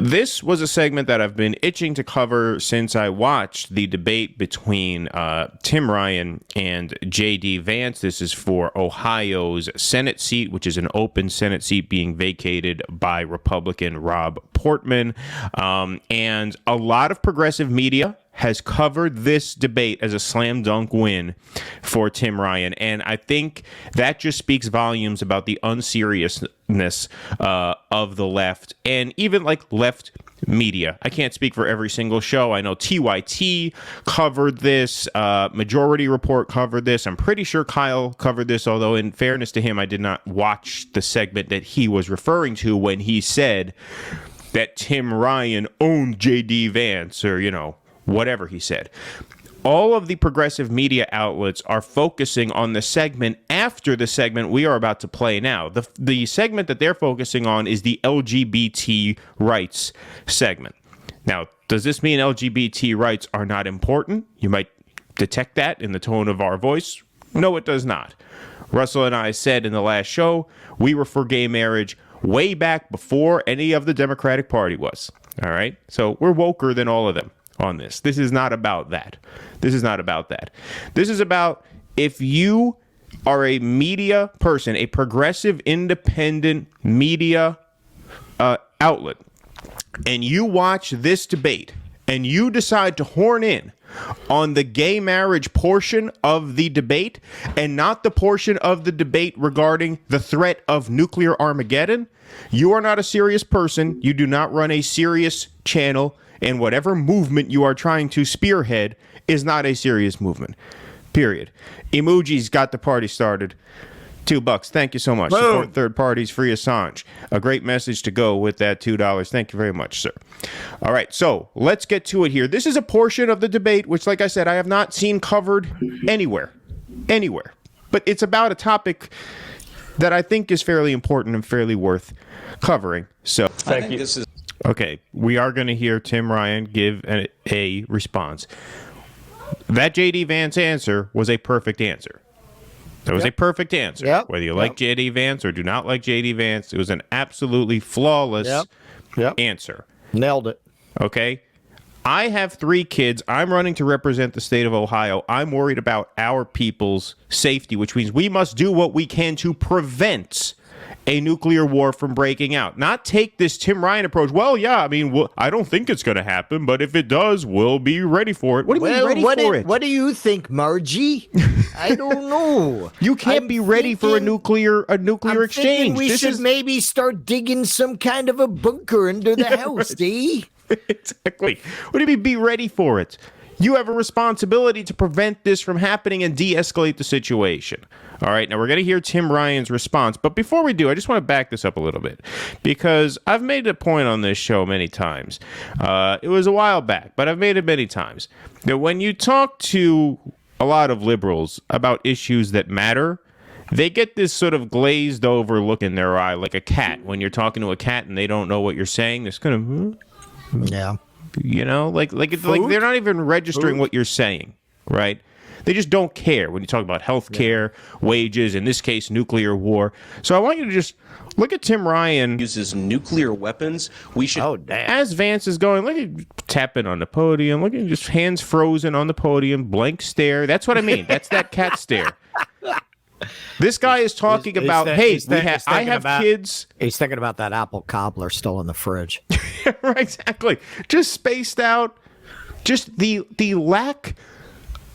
This was a segment that I've been itching to cover since I watched the debate between Tim Ryan and JD Vance. This is for Ohio's Senate seat, which is an open Senate seat being vacated by Republican Rob Portman. And a lot of progressive media has covered this debate as a slam dunk win for Tim Ryan. And I think that just speaks volumes about the unseriousness of the left and even like left media. I can't speak for every single show. I know TYT covered this. Majority Report covered this. I'm pretty sure Kyle covered this, although in fairness to him, I did not watch the segment that he was referring to when he said that Tim Ryan owned JD Vance, or, you know, whatever he said. All of the progressive media outlets are focusing on the segment after the segment we are about to play now. The segment that they're focusing on is the LGBT rights segment. Now, does this mean LGBT rights are not important? You might detect that in the tone of our voice. No, it does not. Russell and I said in the last show, we were for gay marriage way back before any of the Democratic Party was. All right? So we're woker than all of them on this. This is not about that. This is not about that. This is about if you are a media person, a progressive, independent media outlet, and you watch this debate and you decide to horn in on the gay marriage portion of the debate and not the portion of the debate regarding the threat of nuclear Armageddon, you are not a serious person. You do not run a serious channel, and whatever movement you are trying to spearhead is not a serious movement. Period. Emojis got the party started. $2. Thank you so much. Boom. Support third parties, free Assange. A great message to go with that $2. Thank you very much, sir. All right, so let's get to it here. This is a portion of the debate which, like I said, I have not seen covered anywhere. But it's about a topic that I think is fairly important and fairly worth covering. So thank you. Okay, we are going to hear Tim Ryan give a response. That JD Vance answer was a perfect answer. That was a perfect answer. Yep. Whether you like JD Vance or do not like JD Vance, it was an absolutely flawless answer. Nailed it. Okay? I have 3 kids. I'm running to represent the state of Ohio. I'm worried about our people's safety, which means we must do what we can to prevent a nuclear war from breaking out. Not take this Tim Ryan approach. Well, yeah, I mean, I don't think it's going to happen, but if it does, we'll be ready for it. What do you mean ready for it? What do you think, Margie? I don't know. You can't be ready for a nuclear exchange. We should maybe start digging some kind of a bunker under the house, eh? Exactly. What do you mean be ready for it? You have a responsibility to prevent this from happening and de-escalate the situation. All right, now we're going to hear Tim Ryan's response. But before we do, I just want to back this up a little bit because I've made a point on this show many times. It was a while back, but I've made it many times that when you talk to a lot of liberals about issues that matter, they get this sort of glazed over look in their eye like a cat. When you're talking to a cat and they don't know what you're saying, there's kind of... Yeah. You know, like they're not even registering what you're saying, right? They just don't care when you talk about health care, wages, in this case, nuclear war. So I want you to just look at Tim Ryan. Uses nuclear weapons. We should. Oh, damn. As Vance is going, look at tapping on the podium. Look at just hands frozen on the podium, blank stare. That's what I mean. That's that cat stare. This guy is talking about, hey, I have kids. He's thinking about that apple cobbler still in the fridge. Right, exactly. Just spaced out. Just the lack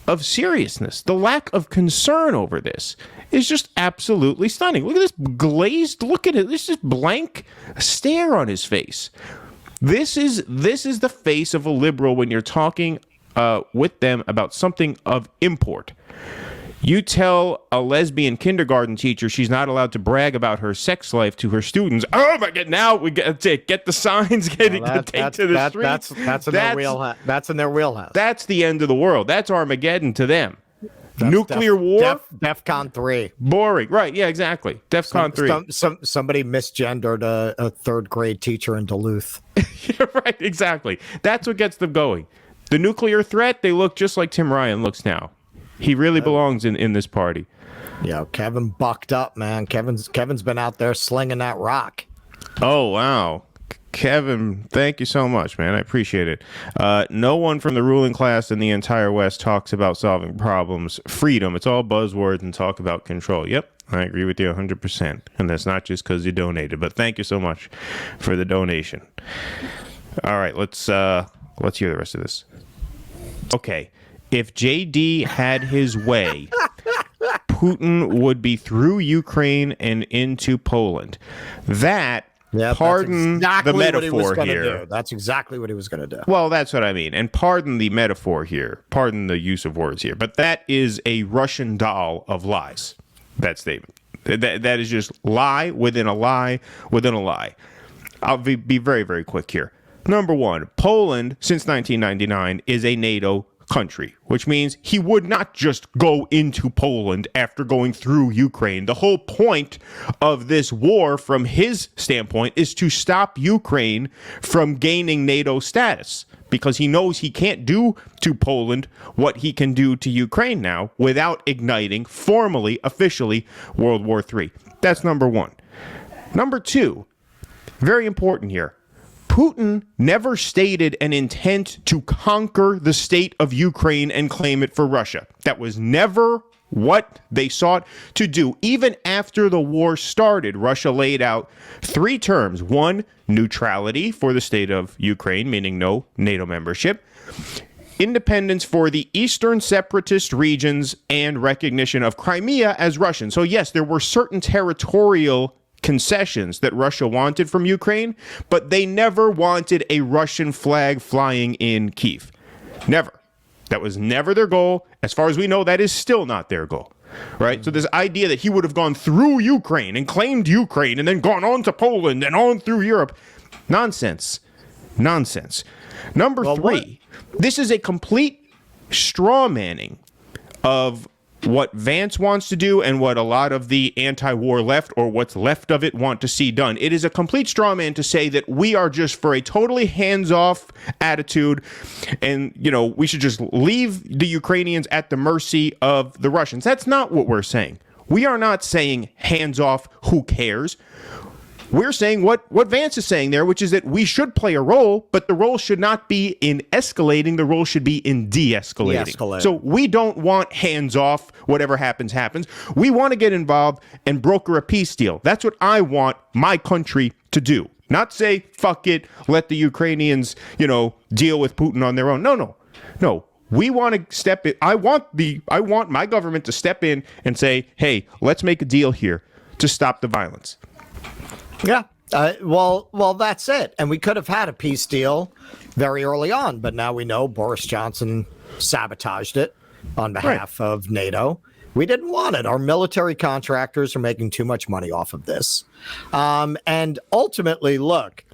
of seriousness, the lack of concern over this is just absolutely stunning. Look at this glazed look at it. This is blank stare on his face. This is the face of a liberal when you're talking with them about something of import. You tell a lesbian kindergarten teacher she's not allowed to brag about her sex life to her students. Oh my God! Now we get the signs. Take to the streets. That's in their wheelhouse. That's in their wheelhouse. That's the end of the world. That's Armageddon to them. Nuclear war. DEFCON 3. Boring. Right? Yeah. Exactly. DEFCON 3. Somebody misgendered a 3rd grade teacher in Duluth. Yeah, right. Exactly. That's what gets them going. The nuclear threat. They look just like Tim Ryan looks now. He really belongs in this party. Yeah, Kevin bucked up, man. Kevin's been out there slinging that rock. Oh, wow. Kevin, thank you so much, man. I appreciate it. No one from the ruling class in the entire West talks about solving problems. Freedom. It's all buzzwords and talk about control. Yep, I agree with you 100%. And that's not just because you donated, but thank you so much for the donation. All right, let's hear the rest of this. Okay, if JD had his way, Putin would be through Ukraine and into Poland. That, pardon exactly the metaphor here. do. That's exactly what he was going to do. Well, that's what I mean. And pardon the metaphor here. Pardon the use of words here. But that is a Russian doll of lies, that statement. That is just lie within a lie within a lie. I'll be very, very quick here. Number one, Poland, since 1999, is a NATO country, which means he would not just go into Poland after going through Ukraine. The whole point of this war, from his standpoint, is to stop Ukraine from gaining NATO status, because he knows he can't do to Poland what he can do to Ukraine now without igniting formally, officially, World War III. That's number one. Number two, very important here. Putin never stated an intent to conquer the state of Ukraine and claim it for Russia. That was never what they sought to do. Even after the war started, Russia laid out three terms. One, neutrality for the state of Ukraine, meaning no NATO membership. Independence for the eastern separatist regions, and recognition of Crimea as Russian. So yes, there were certain territorial concessions that Russia wanted from Ukraine, but they never wanted a Russian flag flying in Kyiv. Never. That was never their goal. As far as we know, that is still not their goal. Right? So this idea that he would have gone through Ukraine and claimed Ukraine and then gone on to Poland and on through Europe, nonsense. Nonsense. Number three, this is a complete straw manning of what Vance wants to do and what a lot of the anti-war left, or what's left of it, want to see done. It is a complete straw man to say that we are just for a totally hands-off attitude, and, you know, we should just leave the Ukrainians at the mercy of the Russians. That's not what we're saying. We are not saying hands-off, who cares? We're saying what Vance is saying there, which is that we should play a role, but the role should not be in escalating. The role should be in de-escalating. So we don't want hands off, whatever happens, happens. We want to get involved and broker a peace deal. That's what I want my country to do. Not say, fuck it, let the Ukrainians, deal with Putin on their own. No. We want to step in. I want my government to step in and say, hey, let's make a deal here to stop the violence. Yeah. Well, that's it. And we could have had a peace deal very early on, but now we know Boris Johnson sabotaged it on behalf of NATO. We didn't want it. Our military contractors are making too much money off of this. And ultimately, look,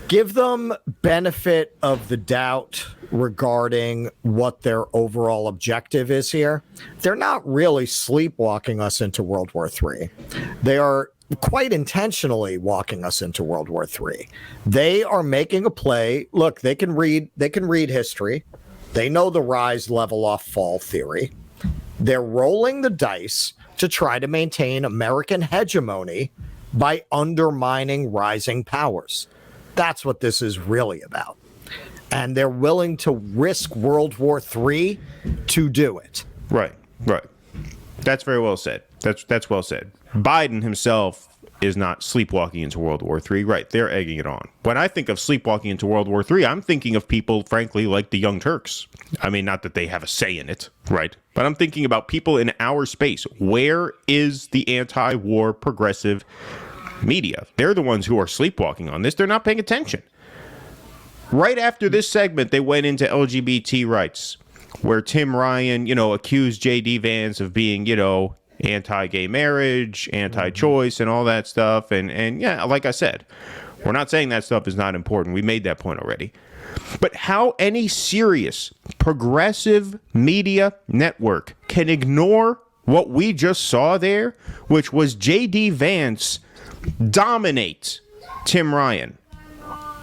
give them benefit of the doubt regarding what their overall objective is here. They're not really sleepwalking us into World War III. They are quite intentionally walking us into World War III. They are making a play. Look, they can read history. They know the rise, level off, fall theory. They're rolling the dice to try to maintain American hegemony by undermining rising powers. That's what this is really about. And they're willing to risk World War III to do it. Right. That's very well said. That's well said. Biden himself is not sleepwalking into World War III. Right, they're egging it on. When I think of sleepwalking into World War III, I'm thinking of people, frankly, like the Young Turks. I mean, not that they have a say in it, right? But I'm thinking about people in our space. Where is the anti-war progressive media? They're the ones who are sleepwalking on this. They're not paying attention. Right after this segment, they went into LGBT rights, where Tim Ryan, accused JD Vance of being, anti-gay marriage, anti-choice, and all that stuff. And yeah, like I said, we're not saying that stuff is not important. We made that point already. But how any serious progressive media network can ignore what we just saw there, which was JD Vance dominate Tim Ryan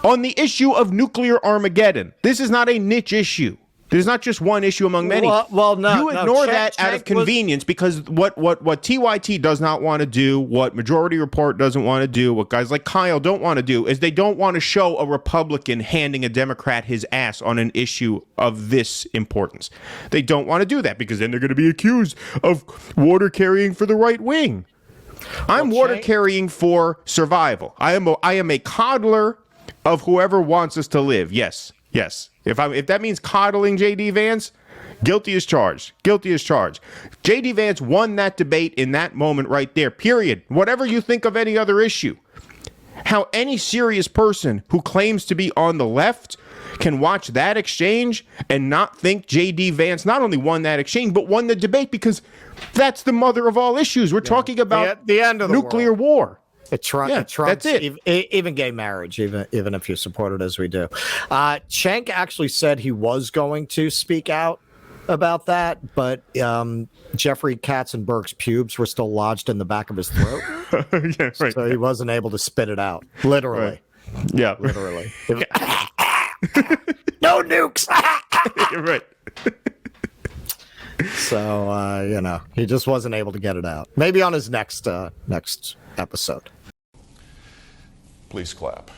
on the issue of nuclear Armageddon. This is not a niche issue. There's not just one issue among many. Well, no, you ignore no, that out of convenience because what TYT does not want to do, what Majority Report doesn't want to do, what guys like Kyle don't want to do is they don't want to show a Republican handing a Democrat his ass on an issue of this importance. They don't want to do that because then they're going to be accused of water carrying for the right wing. I'm water carrying for survival. I am a coddler of whoever wants us to live. Yes. If that means coddling JD Vance, guilty as charged. Guilty as charged. JD Vance won that debate in that moment right there. Period. Whatever you think of any other issue. How any serious person who claims to be on the left can watch that exchange and not think JD Vance not only won that exchange, but won the debate because that's the mother of all issues. We're talking about the end of the nuclear war. It trumps that's it. Even gay marriage, even if you support it as we do. Cenk actually said he was going to speak out about that, but Jeffrey Katzenberg's pubes were still lodged in the back of his throat. Yeah, right. So he wasn't able to spit it out. Literally. Right. Yeah. Literally. No nukes. You're right. So, he just wasn't able to get it out. Maybe on his next episode. Please clap.